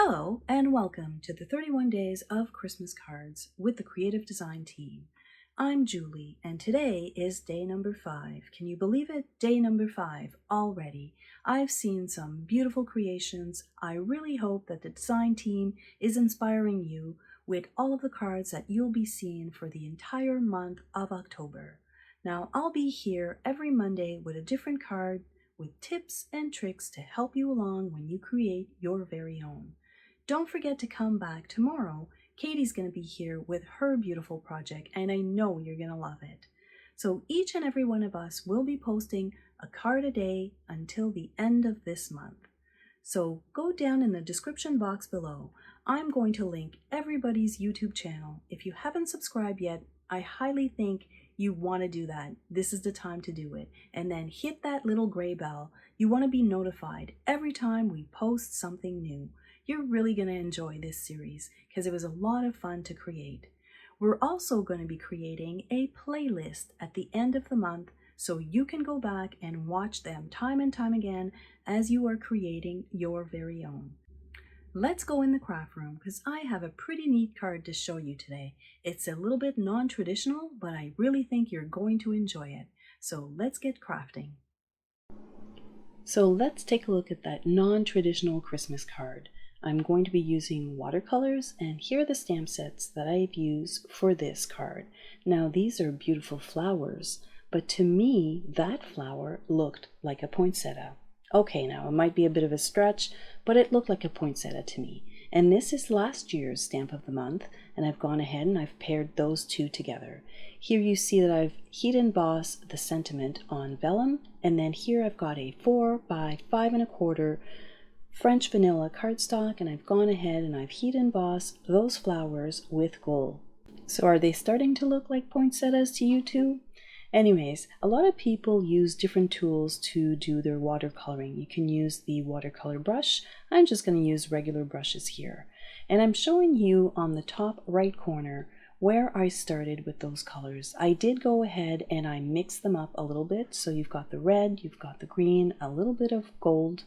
Hello and welcome to the 31 Days of Christmas Cards with the Creative Design team. I'm Julie and today is day number 5. Can you believe it? Day number 5 already. I've seen some beautiful creations. I really hope that the design team is inspiring you with all of the cards that you'll be seeing for the entire month of October. Now I'll be here every Monday with a different card with tips and tricks to help you along when you create your very own. Don't forget to come back tomorrow. Katie's going to be here with her beautiful project, and I know you're going to love it. So each and every one of us will be posting a card a day until the end of this month. So go down in the description box below. I'm going to link everybody's YouTube channel. If you haven't subscribed yet, I highly think you want to do that. This is the time to do it. And then hit that little gray bell. You want to be notified every time we post something new. You're really going to enjoy this series because it was a lot of fun to create. We're also going to be creating a playlist at the end of the month so you can go back and watch them time and time again as you are creating your very own. Let's go in the craft room because I have a pretty neat card to show you today. It's a little bit non-traditional, but I really think you're going to enjoy it. So let's get crafting. So let's take a look at that non-traditional Christmas card. I'm going to be using watercolors, and here are the stamp sets that I've used for this card. Now these are beautiful flowers, but to me that flower looked like a poinsettia. Okay, now it might be a bit of a stretch, but it looked like a poinsettia to me. And this is last year's stamp of the month, and I've gone ahead and I've paired those two together. Here you see that I've heat embossed the sentiment on vellum, and then here I've got a 4 by 5 1/4 French vanilla cardstock, and I've gone ahead and I've heat embossed those flowers with gold. So are they starting to look like poinsettias to you too? Anyways, a lot of people use different tools to do their watercoloring. You can use the watercolor brush. I'm just going to use regular brushes here. And I'm showing you on the top right corner where I started with those colors. I did go ahead and I mixed them up a little bit. So you've got the red, you've got the green, a little bit of gold,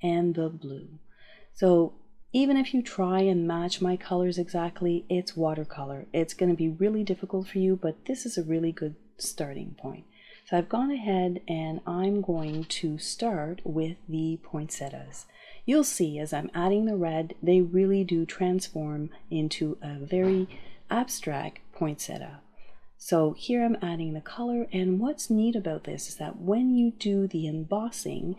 and the blue. So even if you try and match my colors exactly, it's watercolor. It's going to be really difficult for you, but this is a really good starting point. So I've gone ahead and I'm going to start with the poinsettias. You'll see as I'm adding the red, they really do transform into a very abstract poinsettia. So here I'm adding the color, and what's neat about this is that when you do the embossing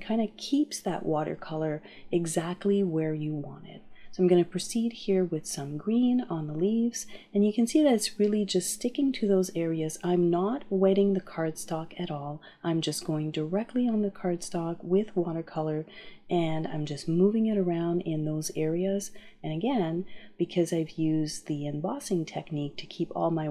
kind of keeps that watercolor exactly where you want it. So I'm going to proceed here with some green on the leaves, and you can see that it's really just sticking to those areas. I'm not wetting the cardstock at all. I'm just going directly on the cardstock with watercolor, and I'm just moving it around in those areas. And again, because I've used the embossing technique to keep all my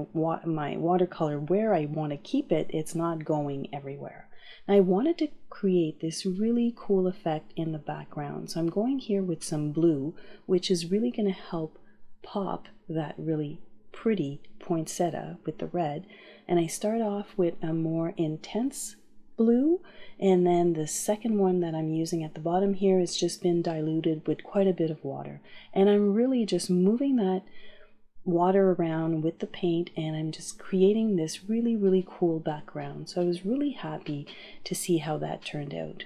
watercolor where I want to keep it, it's not going everywhere. I wanted to create this really cool effect in the background. So I'm going here with some blue, which is really going to help pop that really pretty poinsettia with the red. And I start off with a more intense blue, and then the second one that I'm using at the bottom here has just been diluted with quite a bit of water. And I'm really just moving that water around with the paint, and I'm just creating this really cool background. So I was really happy to see how that turned out,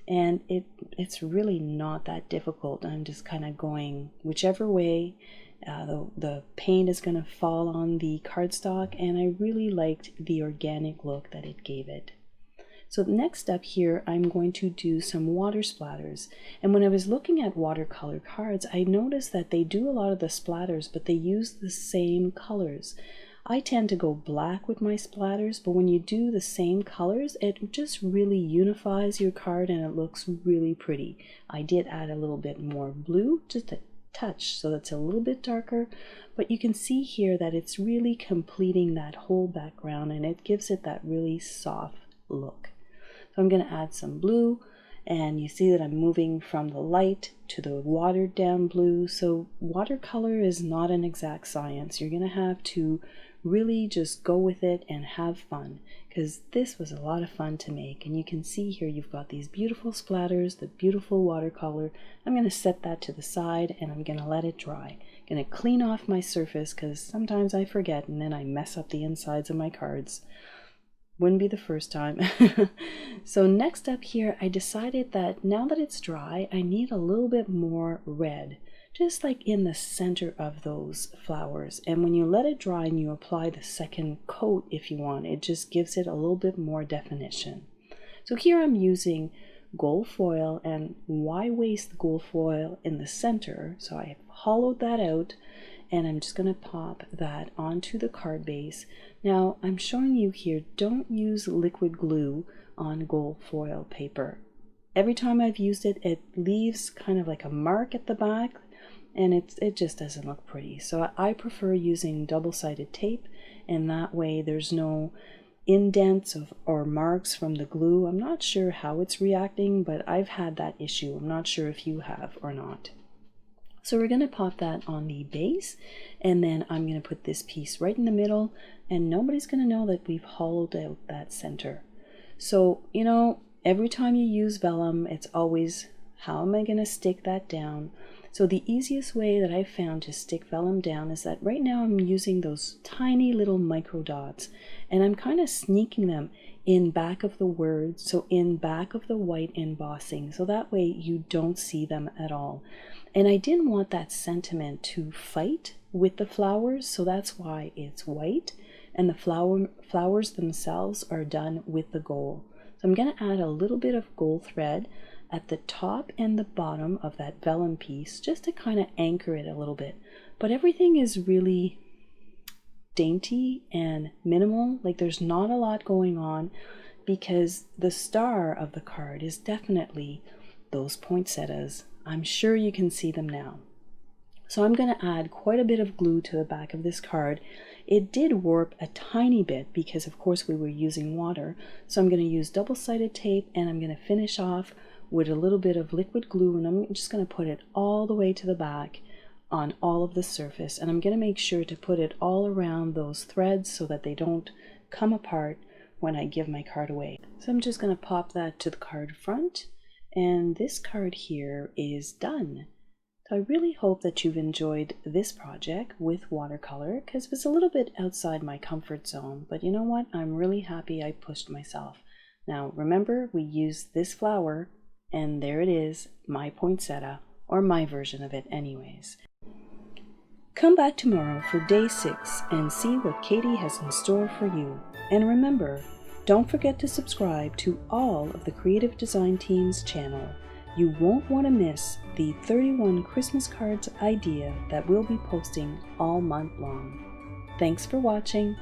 and it's really not that difficult. I'm just kind of going whichever way the paint is going to fall on the cardstock, and I really liked the organic look that it gave it. So next up here, I'm going to do some water splatters. And when I was looking at watercolor cards, I noticed that they do a lot of the splatters, but they use the same colors. I tend to go black with my splatters, but when you do the same colors, it just really unifies your card and it looks really pretty. I did add a little bit more blue, just a touch, so that's a little bit darker, but you can see here that it's really completing that whole background, and it gives it that really soft look. So I'm going to add some blue, and you see that I'm moving from the light to the watered down blue. So watercolor is not an exact science. You're going to have to really just go with it and have fun, because this was a lot of fun to make. And you can see here you've got these beautiful splatters, the beautiful watercolor. I'm going to set that to the side and I'm going to let it dry. I'm going to clean off my surface because sometimes I forget and then I mess up the insides of my cards. Wouldn't be the first time. So next up here, I decided that now that it's dry, I need a little bit more red, just like in the center of those flowers. And when you let it dry and you apply the second coat, if you want, it just gives it a little bit more definition. So here I'm using gold foil, and why waste the gold foil in the center? So I hollowed that out, and I'm just going to pop that onto the card base. Now I'm showing you here, don't use liquid glue on gold foil paper. Every time I've used it, it leaves kind of like a mark at the back, and it just doesn't look pretty. So I prefer using double-sided tape, and that way there's no indents or marks from the glue. I'm not sure how it's reacting, but I've had that issue. I'm not sure if you have or not. So we're going to pop that on the base, and then I'm going to put this piece right in the middle, and nobody's going to know that we've hollowed out that center. So, you know, every time you use vellum, it's always, how am I going to stick that down? So the easiest way that I've found to stick vellum down is that right now I'm using those tiny little micro dots, and I'm kind of sneaking them in back of the words, so in back of the white embossing, so that way you don't see them at all. And I didn't want that sentiment to fight with the flowers, so that's why it's white, and the flowers themselves are done with the gold. So I'm going to add a little bit of gold thread at the top and the bottom of that vellum piece, just to kind of anchor it a little bit. But everything is really dainty and minimal, like there's not a lot going on, because the star of the card is definitely those poinsettias. I'm sure you can see them now. So I'm going to add quite a bit of glue to the back of this card. It did warp a tiny bit because of course we were using water, so I'm going to use double-sided tape, and I'm going to finish off with a little bit of liquid glue, and I'm just going to put it all the way to the back on all of the surface, and I'm going to make sure to put it all around those threads so that they don't come apart when I give my card away. So I'm just going to pop that to the card front, and this card here is done. So I really hope that you've enjoyed this project with watercolor, because it was a little bit outside my comfort zone, but you know what, I'm really happy I pushed myself. Now remember, we used this flower, and there it is, my poinsettia, or my version of it anyways. Come back tomorrow for day 6 and see what Katie has in store for you. And remember, don't forget to subscribe to all of the Creative Design Team's channel. You won't want to miss the 31 Christmas cards idea that we'll be posting all month long. Thanks for watching.